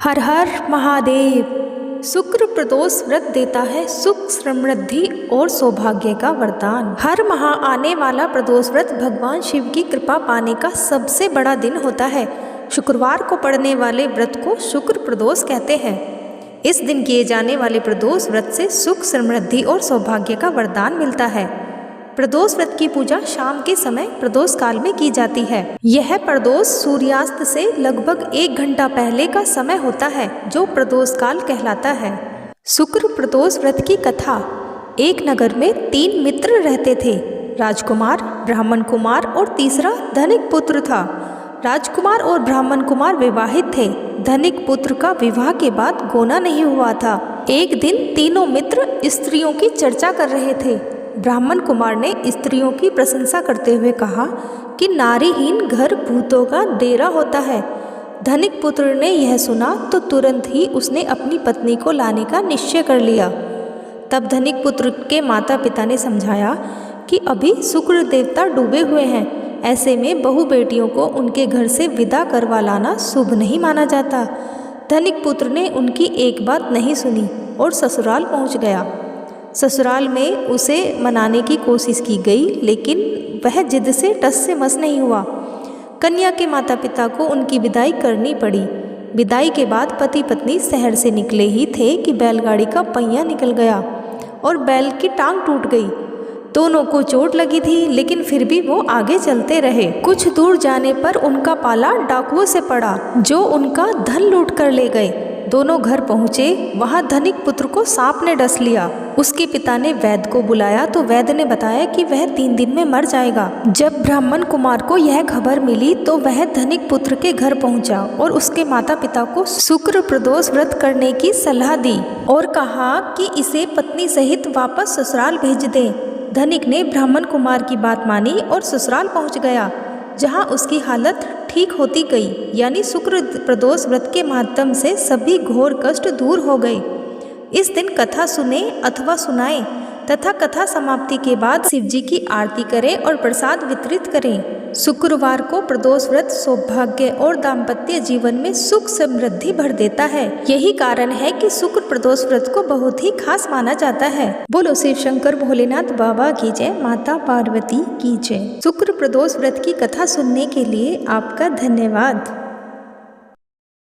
हर हर महादेव। शुक्र प्रदोष व्रत देता है सुख समृद्धि और सौभाग्य का वरदान। हर माह आने वाला प्रदोष व्रत भगवान शिव की कृपा पाने का सबसे बड़ा दिन होता है। शुक्रवार को पड़ने वाले व्रत को शुक्र प्रदोष कहते हैं। इस दिन किए जाने वाले प्रदोष व्रत से सुख समृद्धि और सौभाग्य का वरदान मिलता है। प्रदोष व्रत की पूजा शाम के समय प्रदोष काल में की जाती है। यह प्रदोष सूर्यास्त से लगभग 1 घंटा पहले का समय होता है, जो प्रदोष काल कहलाता है। शुक्र प्रदोष व्रत की कथा। एक नगर में 3 मित्र रहते थे, राजकुमार, ब्राह्मण कुमार और तीसरा धनिक पुत्र था। राजकुमार और ब्राह्मण कुमार विवाहित थे। धनिक पुत्र का विवाह के बाद गोना नहीं हुआ था। एक दिन तीनों मित्र स्त्रियों की चर्चा कर रहे थे। ब्राह्मण कुमार ने स्त्रियों की प्रशंसा करते हुए कहा कि नारीहीन घर भूतों का डेरा होता है। धनिक पुत्र ने यह सुना तो तुरंत ही उसने अपनी पत्नी को लाने का निश्चय कर लिया। तब धनिक पुत्र के माता पिता ने समझाया कि अभी शुक्र देवता डूबे हुए हैं, ऐसे में बहू बेटियों को उनके घर से विदा करवा लाना शुभ नहीं माना जाता। धनिक पुत्र ने उनकी एक बात नहीं सुनी और ससुराल पहुंच गया। ससुराल में उसे मनाने की कोशिश की गई, लेकिन वह जिद से टस से मस नहीं हुआ। कन्या के माता पिता को उनकी विदाई करनी पड़ी। विदाई के बाद पति पत्नी शहर से निकले ही थे कि बैलगाड़ी का पहिया निकल गया और बैल की टांग टूट गई। दोनों को चोट लगी थी, लेकिन फिर भी वो आगे चलते रहे। कुछ दूर जाने पर उनका पाला डाकुओं से पड़ा, जो उनका धन लूट कर ले गए। दोनों घर पहुँचे। वहाँ धनिक पुत्र को सांप ने डस लिया। उसके पिता ने वैद्य को बुलाया तो वैद्य ने बताया कि वह 3 दिन में मर जाएगा। जब ब्राह्मण कुमार को यह खबर मिली तो वह धनिक पुत्र के घर पहुंचा और उसके माता पिता को शुक्र प्रदोष व्रत करने की सलाह दी और कहा कि इसे पत्नी सहित वापस ससुराल भेज दें। धनिक ने ब्राह्मण कुमार की बात मानी और ससुराल पहुंच गया, जहां उसकी हालत ठीक होती गई। यानी शुक्र प्रदोष व्रत के माध्यम से सभी घोर कष्ट दूर हो गए। इस दिन कथा सुने अथवा सुनाएं तथा कथा समाप्ति के बाद शिवजी की आरती करें और प्रसाद वितरित करें। शुक्रवार को प्रदोष व्रत सौभाग्य और दाम्पत्य जीवन में सुख समृद्धि भर देता है। यही कारण है कि शुक्र प्रदोष व्रत को बहुत ही खास माना जाता है। बोलो शिव शंकर भोलेनाथ बाबा की जय, माता पार्वती की जय। शुक्र प्रदोष व्रत की कथा सुनने के लिए आपका धन्यवाद।